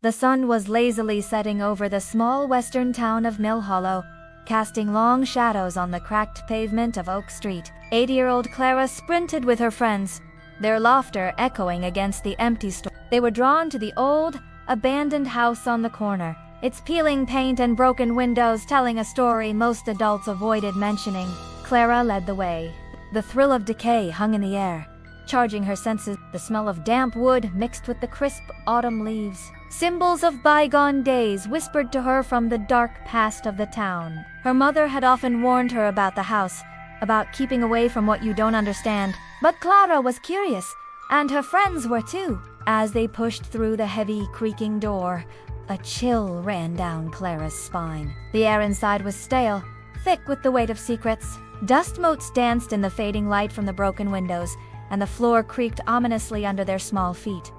The sun was lazily setting over the small western town of Mill Hollow, casting long shadows on the cracked pavement of Oak Street. 80-year-old Clara sprinted with her friends, their laughter echoing against the empty store. They were drawn to the old, abandoned house on the corner, its peeling paint and broken windows telling a story most adults avoided mentioning. Clara led the way. The thrill of decay hung in the air, charging her senses. The smell of damp wood mixed with the crisp autumn leaves. Symbols of bygone days whispered to her from the dark past of the town. Her mother had often warned her about the house, about keeping away from what you don't understand. But Clara was curious, and her friends were too. As they pushed through the heavy, creaking door, a chill ran down Clara's spine. The air inside was stale, thick with the weight of secrets. Dust motes danced in the fading light from the broken windows, and the floor creaked ominously under their small feet.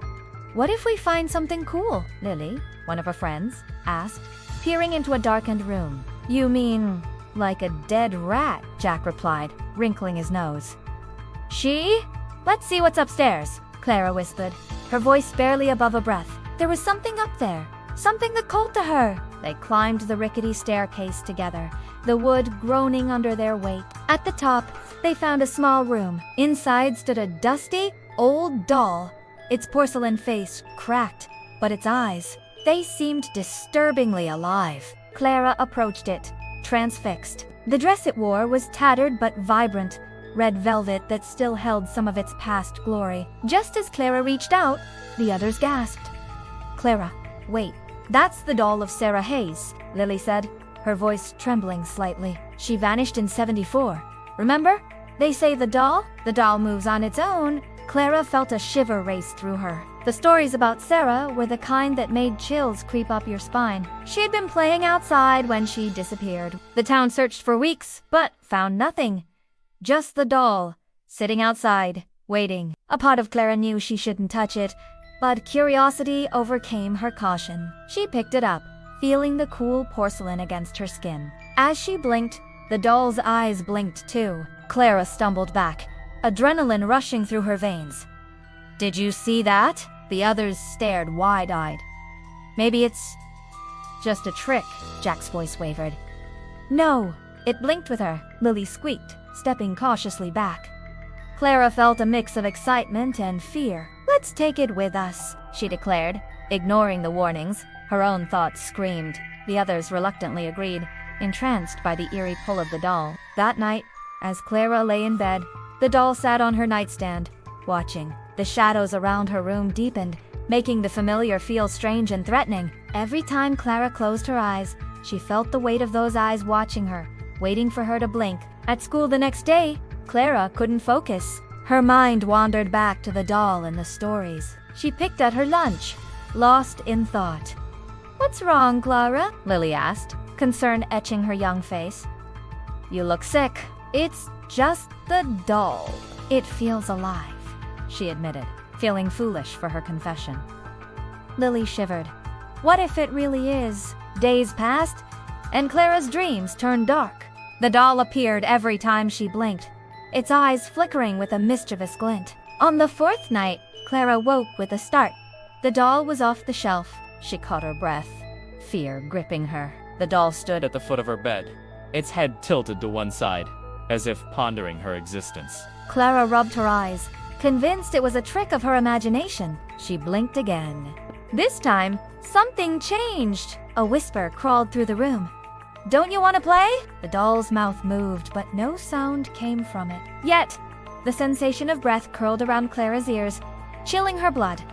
"What if we find something cool?" Lily, one of her friends, asked, peering into a darkened room. "You mean like a dead rat?" Jack replied, wrinkling his nose. "She? Let's see what's upstairs," Clara whispered, her voice barely above a breath. There was something up there, something that called to her. They climbed the rickety staircase together, the wood groaning under their weight. At the top, they found a small room. Inside stood a dusty, old doll, its porcelain face cracked, but its eyes, they seemed disturbingly alive. Clara approached it, transfixed. The dress it wore was tattered but vibrant, red velvet that still held some of its past glory. Just as Clara reached out, the others gasped. "Clara, wait. That's the doll of Sarah Hayes," Lily said, her voice trembling slightly. "She vanished in '74. Remember? They say the doll moves on its own." Clara felt a shiver race through her. The stories about Sarah were the kind that made chills creep up your spine. She had been playing outside when she disappeared. The town searched for weeks, but found nothing. Just the doll, sitting outside, waiting. A part of Clara knew she shouldn't touch it, but curiosity overcame her caution. She picked it up, feeling the cool porcelain against her skin. As she blinked, the doll's eyes blinked too. Clara stumbled back, adrenaline rushing through her veins. "Did you see that?" The others stared wide-eyed. "Maybe it's just a trick," Jack's voice wavered. "No, it blinked with her," Lily squeaked, stepping cautiously back. Clara felt a mix of excitement and fear. "Let's take it with us," she declared, ignoring the warnings. Her own thoughts screamed. The others reluctantly agreed, entranced by the eerie pull of the doll. That night, as Clara lay in bed, the doll sat on her nightstand, watching. The shadows around her room deepened, making the familiar feel strange and threatening. Every time Clara closed her eyes, she felt the weight of those eyes watching her, waiting for her to blink. At school the next day, Clara couldn't focus. Her mind wandered back to the doll and the stories. She picked at her lunch, lost in thought. "What's wrong, Clara?" Lily asked, concern etching her young face. "You look sick." "It's just the doll. It feels alive," she admitted, feeling foolish for her confession. Lily shivered. What if it really is? Days passed, and Clara's dreams turned dark. The doll appeared every time she blinked, its eyes flickering with a mischievous glint. On the fourth night, Clara woke with a start. The doll was off the shelf. She caught her breath, fear gripping her. The doll stood at the foot of her bed, its head tilted to one side, as if pondering her existence. Clara rubbed her eyes, convinced it was a trick of her imagination. She blinked again. This time, something changed. A whisper crawled through the room. "Don't you want to play?" The doll's mouth moved, but no sound came from it. Yet, the sensation of breath curled around Clara's ears, chilling her blood.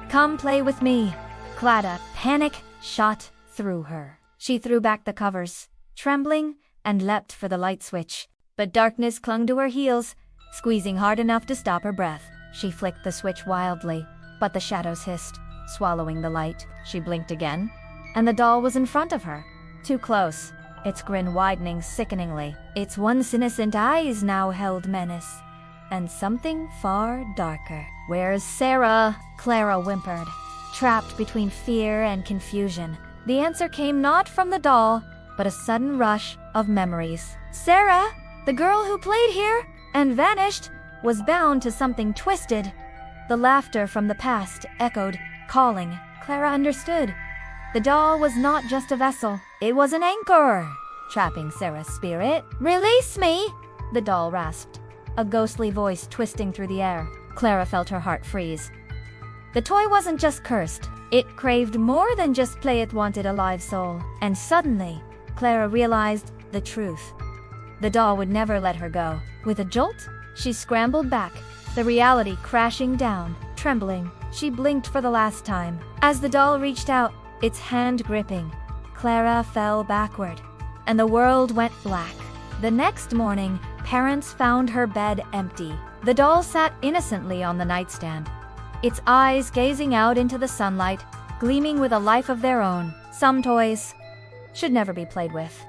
"Come play with me." Clara, panic shot through her. She threw back the covers, trembling, and leapt for the light switch. But darkness clung to her heels, squeezing hard enough to stop her breath. She flicked the switch wildly, but the shadows hissed, swallowing the light. She blinked again, and the doll was in front of her. Too close, its grin widening sickeningly. Its once innocent eyes now held menace, and something far darker. "Where's Sarah?" Clara whimpered, trapped between fear and confusion. The answer came not from the doll, but a sudden rush of memories. Sarah, the girl who played here and vanished, was bound to something twisted. The laughter from the past echoed, calling. Clara understood. The doll was not just a vessel, it was an anchor, trapping Sarah's spirit. "Release me!" the doll rasped, a ghostly voice twisting through the air. Clara felt her heart freeze. The toy wasn't just cursed, it craved more than just play, it wanted a live soul. And suddenly, Clara realized the truth. The doll would never let her go. With a jolt, she scrambled back, the reality crashing down. Trembling, she blinked for the last time. As the doll reached out, its hand gripping, Clara fell backward, and the world went black. The next morning, parents found her bed empty. The doll sat innocently on the nightstand, its eyes gazing out into the sunlight, gleaming with a life of their own. Some toys should never be played with.